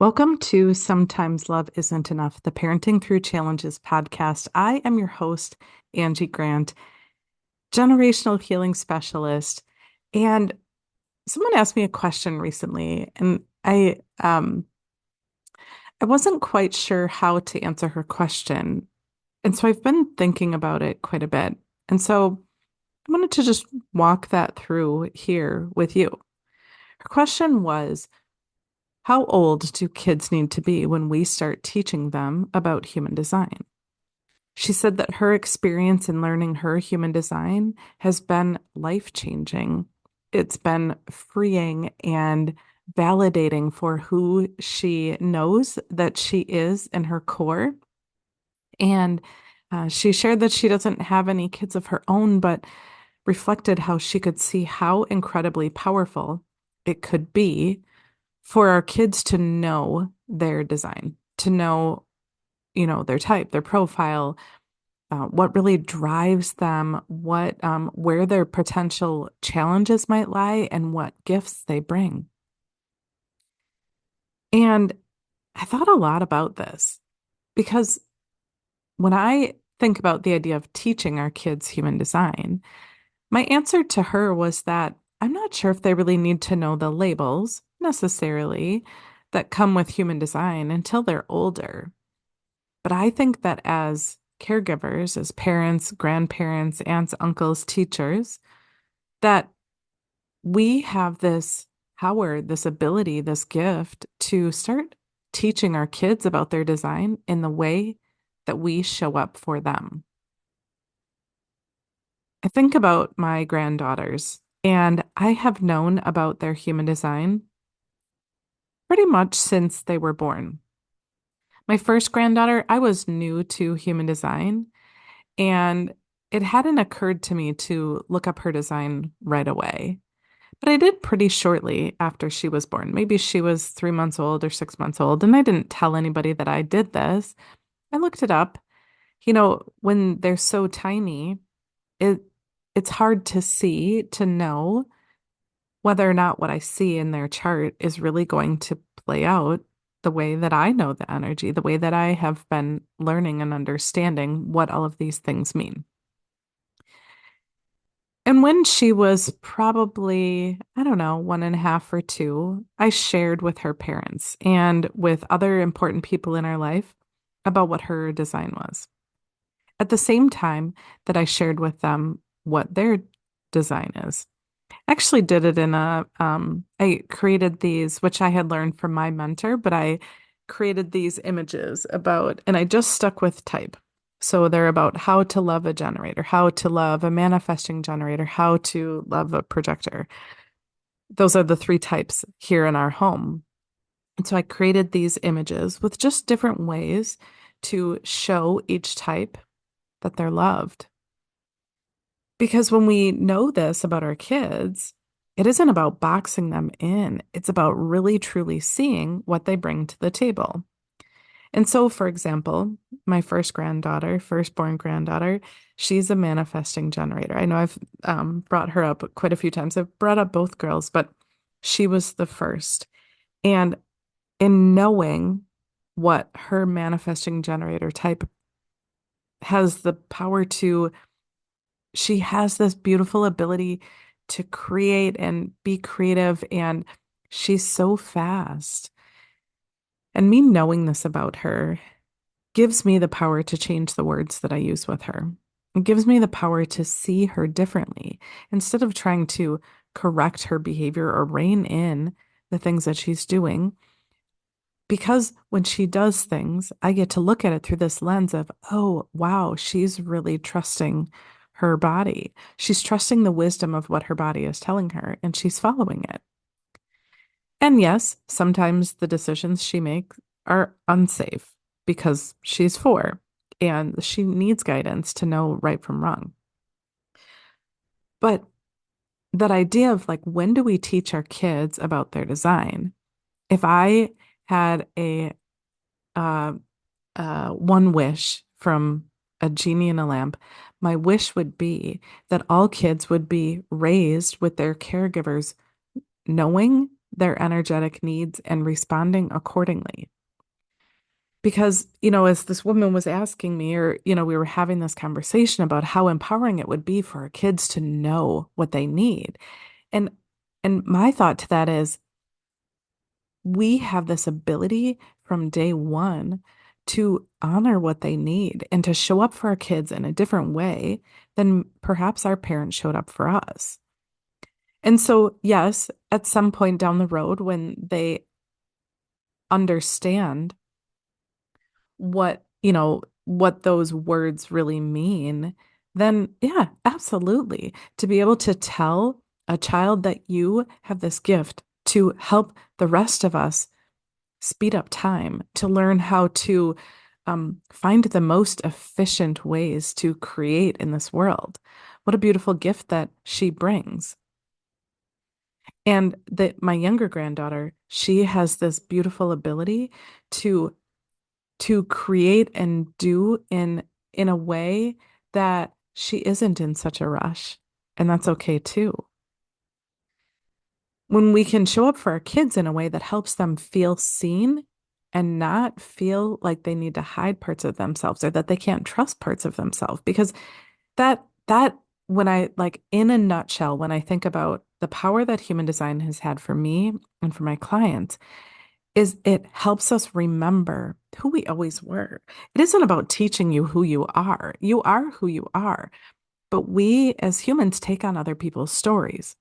Welcome to Sometimes Love Isn't Enough, the Parenting Through Challenges podcast. I am your host, Angie Grandt, generational healing specialist. And someone asked me a question recently, and I wasn't quite sure how to answer her question. And so I've been thinking about it quite a bit. And so I wanted to just walk that through here with you. Her question was, how old do kids need to be when we start teaching them about human design? She said that her experience in learning her human design has been life-changing. It's been freeing and validating for who she knows that she is in her core. And she shared that she doesn't have any kids of her own, but reflected how she could see how incredibly powerful it could be for our kids to know their design, to know, their type, their profile, what really drives them, what where their potential challenges might lie, and what gifts they bring. And I thought a lot about this because when I think about the idea of teaching our kids human design, my answer to her was that I'm not sure if they really need to know the labels necessarily that come with human design until they're older. But I think that as caregivers, as parents, grandparents, aunts, uncles, teachers, that we have this power, this ability, this gift to start teaching our kids about their design in the way that we show up for them. I think about my granddaughters, and I have known about their human design pretty much since they were born. My first granddaughter, I was new to human design, and it hadn't occurred to me to look up her design right away. But I did pretty shortly after she was born. Maybe she was 3 months old or 6 months old, and I didn't tell anybody that I did this. I looked it up. When they're so tiny, it it's hard to see, to know whether or not what I see in their chart is really going to play out the way that I know the energy, the way that I have been learning and understanding what all of these things mean. And when she was probably, I don't know, 1.5 or 2, I shared with her parents and with other important people in our life about what her design was. At the same time that I shared with them what their design is. I actually did it I created these, which I had learned from my mentor, but I created these images about, and I just stuck with type. So they're about how to love a generator, how to love a manifesting generator, how to love a projector. Those are the three types here in our home. And so I created these images with just different ways to show each type that they're loved. Because when we know this about our kids, it isn't about boxing them in. It's about really truly seeing what they bring to the table. And so, for example, my firstborn granddaughter, she's a manifesting generator. I know I've brought her up quite a few times. I've brought up both girls, but she was the first. And in knowing what her manifesting generator type has the power to, she has this beautiful ability to create and be creative, and she's so fast. And me knowing this about her gives me the power to change the words that I use with her. It gives me the power to see her differently instead of trying to correct her behavior or rein in the things that she's doing. Because when she does things, I get to look at it through this lens of, oh, wow, she's really trusting her body. She's trusting the wisdom of what her body is telling her, and she's following it. And yes, sometimes the decisions she makes are unsafe because she's 4 and she needs guidance to know right from wrong. But that idea of like, when do we teach our kids about their design? If I had a uh, one wish from a genie in a lamp, my wish would be that all kids would be raised with their caregivers knowing their energetic needs and responding accordingly. Because, as this woman was asking me, or, we were having this conversation about how empowering it would be for our kids to know what they need. And my thought to that is we have this ability from day one to honor what they need and to show up for our kids in a different way than perhaps our parents showed up for us. And so, yes, at some point down the road, when they understand what those words really mean, then yeah, absolutely. To be able to tell a child that you have this gift to help the rest of us speed up time, to learn how to find the most efficient ways to create in this world. What a beautiful gift that she brings. And that my younger granddaughter, she has this beautiful ability to create and do in a way that she isn't in such a rush. And that's okay too. When we can show up for our kids in a way that helps them feel seen and not feel like they need to hide parts of themselves or that they can't trust parts of themselves, because that when I like in a nutshell, when I think about the power that human design has had for me and for my clients, is it helps us remember who we always were. It isn't about teaching you who you are. You are who you are. But we as humans take on other people's stories.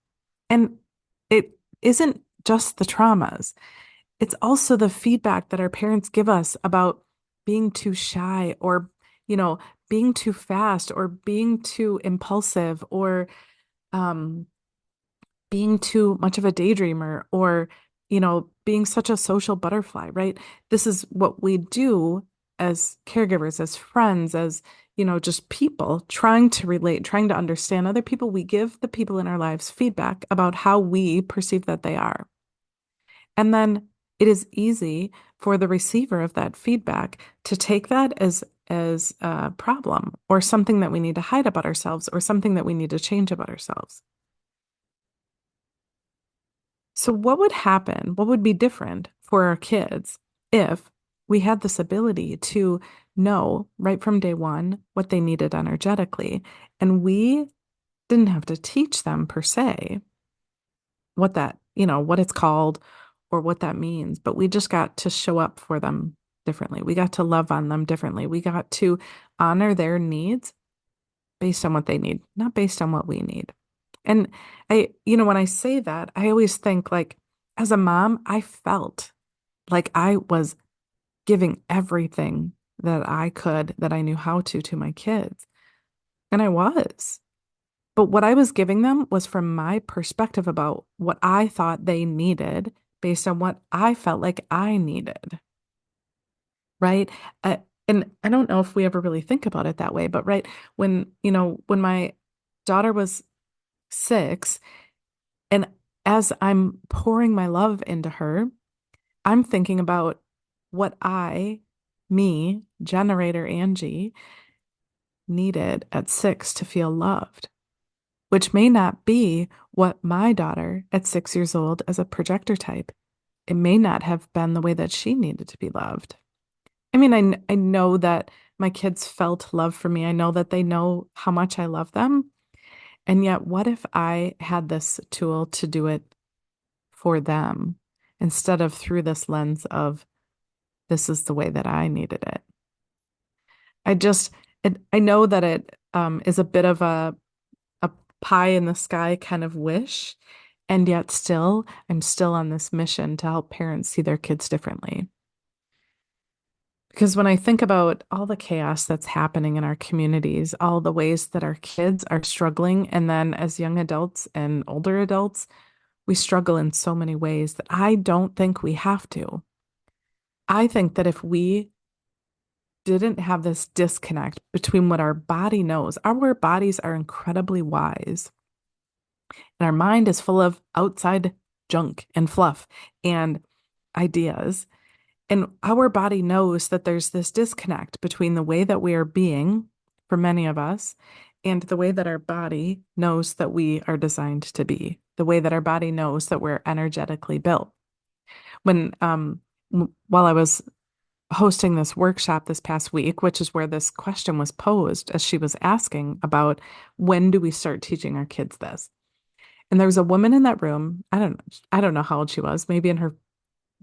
And it isn't just the traumas. It's also the feedback that our parents give us about being too shy or, you know, being too fast or being too impulsive or um, being too much of a daydreamer or, being such a social butterfly, right? This is what we do as caregivers, as friends, as, just people trying to relate, trying to understand other people. We give the people in our lives feedback about how we perceive that they are. And then it is easy for the receiver of that feedback to take that as a problem or something that we need to hide about ourselves or something that we need to change about ourselves. So what would happen? What would be different for our kids if we had this ability to know right from day one what they needed energetically, and we didn't have to teach them per se what that, what it's called or what that means, but we just got to show up for them differently. We got to love on them differently. We got to honor their needs based on what they need, not based on what we need. And when I say that, I always think like, as a mom, I felt like I was giving everything that I could, that I knew how to my kids. And I was. But what I was giving them was from my perspective about what I thought they needed based on what I felt like I needed. Right. And I don't know if we ever really think about it that way, but right when my daughter was 6, and as I'm pouring my love into her, I'm thinking about what me, generator Angie, needed at 6 to feel loved, which may not be what my daughter at 6 years old as a projector type. It may not have been the way that she needed to be loved. I mean, I know that my kids felt love for me. I know that they know how much I love them. And yet, what if I had this tool to do it for them instead of through this lens of this is the way that I needed it? I just, I know that it is a bit of a pie in the sky kind of wish. And yet still, I'm still on this mission to help parents see their kids differently. Because when I think about all the chaos that's happening in our communities, all the ways that our kids are struggling, and then as young adults and older adults, we struggle in so many ways that I don't think we have to. I think that if we didn't have this disconnect between what our body knows, our bodies are incredibly wise, and our mind is full of outside junk and fluff and ideas. And our body knows that there's this disconnect between the way that we are being, for many of us, and the way that our body knows that we are designed to be. the way that our body knows that we're energetically built. When while I was hosting this workshop this past week, which is where this question was posed as she was asking about when do we start teaching our kids this? And there was a woman in that room. I don't know how old she was, maybe in her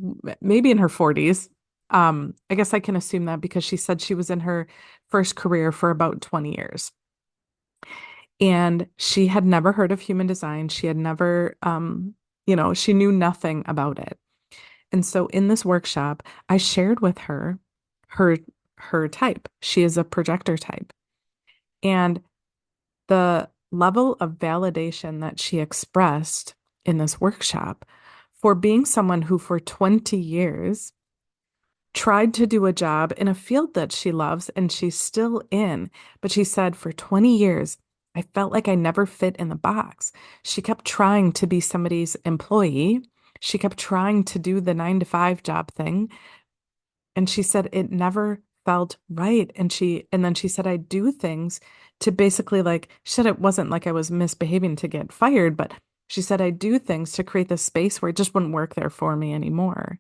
40s. I guess I can assume that because she said she was in her first career for about 20 years. And she had never heard of human design. She had never, she knew nothing about it. And so in this workshop, I shared with her her type. She is a projector type. And the level of validation that she expressed in this workshop for being someone who for 20 years tried to do a job in a field that she loves and she's still in. But she said, for 20 years, I felt like I never fit in the box. She kept trying to be somebody's employee. She kept trying to do the 9 to 5 job thing. And she said it never felt right. And then she said, I do things to basically like, she said it wasn't like I was misbehaving to get fired, but she said, I do things to create this space where it just wouldn't work there for me anymore.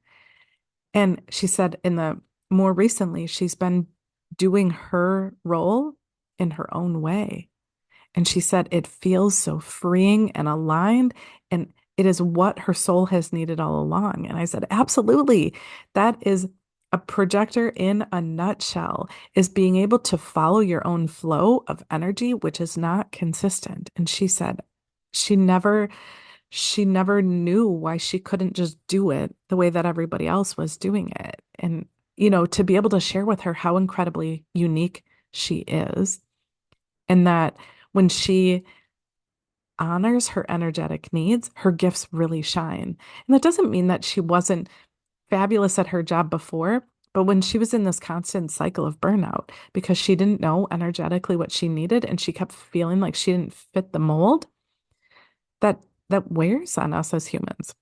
And she said in the more recently, she's been doing her role in her own way. And she said it feels so freeing and aligned. And it is what her soul has needed all along. And I said, absolutely. That is a projector in a nutshell, is being able to follow your own flow of energy, which is not consistent. And she said she never she never knew why she couldn't just do it the way that everybody else was doing it. And, to be able to share with her how incredibly unique she is, and that when she honors her energetic needs, her gifts really shine. And that doesn't mean that she wasn't fabulous at her job before, but when she was in this constant cycle of burnout because she didn't know energetically what she needed and she kept feeling like she didn't fit the mold, that that wears on us as humans.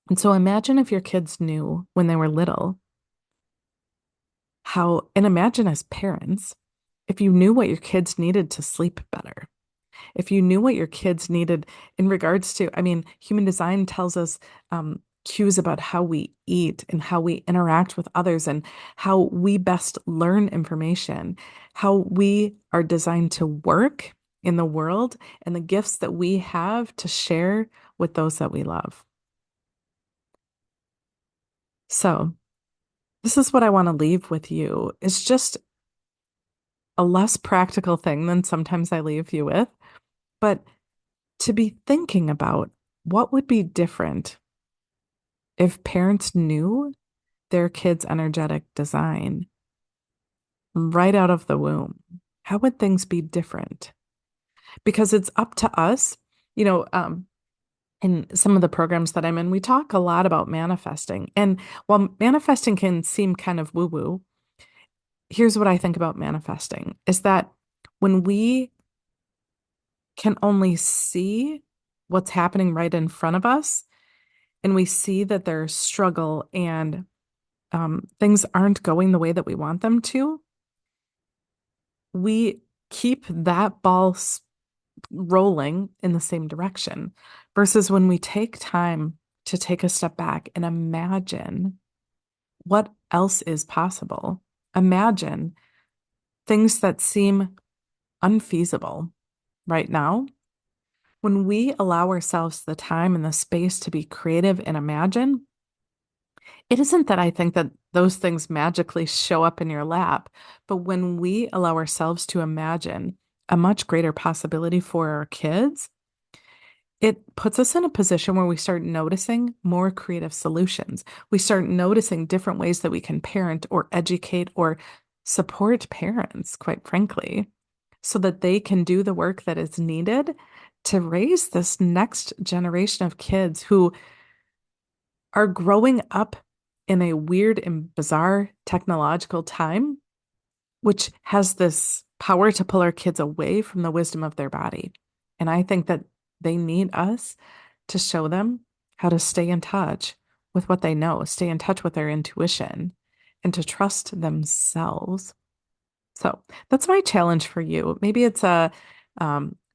And so imagine if your kids knew when they were little and imagine as parents, if you knew what your kids needed to sleep better, if you knew what your kids needed in regards to, I mean, human design tells us cues about how we eat and how we interact with others and how we best learn information, how we are designed to work in the world, and the gifts that we have to share with those that we love. So, this is what I want to leave with you. It's just a less practical thing than sometimes I leave you with, but to be thinking about what would be different if parents knew their kids' energetic design right out of the womb. How would things be different? Because it's up to us, you know, in some of the programs that I'm in, we talk a lot about manifesting. And while manifesting can seem kind of woo-woo, here's what I think about manifesting is that when we can only see what's happening right in front of us, and we see that there's struggle and things aren't going the way that we want them to, we keep that ball rolling in the same direction. Versus when we take time to take a step back and imagine what else is possible. Imagine things that seem unfeasible right now. When we allow ourselves the time and the space to be creative and imagine, it isn't that I think that those things magically show up in your lap, but when we allow ourselves to imagine a much greater possibility for our kids, it puts us in a position where we start noticing more creative solutions. We start noticing different ways that we can parent or educate or support parents, quite frankly, so that they can do the work that is needed to raise this next generation of kids who are growing up in a weird and bizarre technological time, which has this power to pull our kids away from the wisdom of their body. And I think that they need us to show them how to stay in touch with what they know, stay in touch with their intuition, and to trust themselves. So that's my challenge for you. Maybe it's a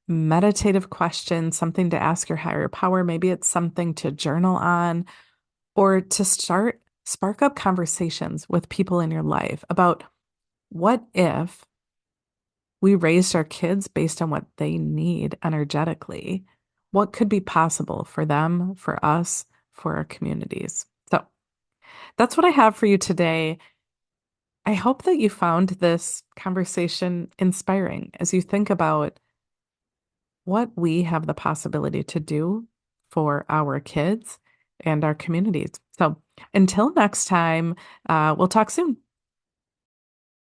meditative question, something to ask your higher power. Maybe it's something to journal on or to spark up conversations with people in your life about what if we raised our kids based on what they need energetically? What could be possible for them, for us, for our communities? So that's what I have for you today. I hope that you found this conversation inspiring as you think about what we have the possibility to do for our kids and our communities. So until next time, we'll talk soon.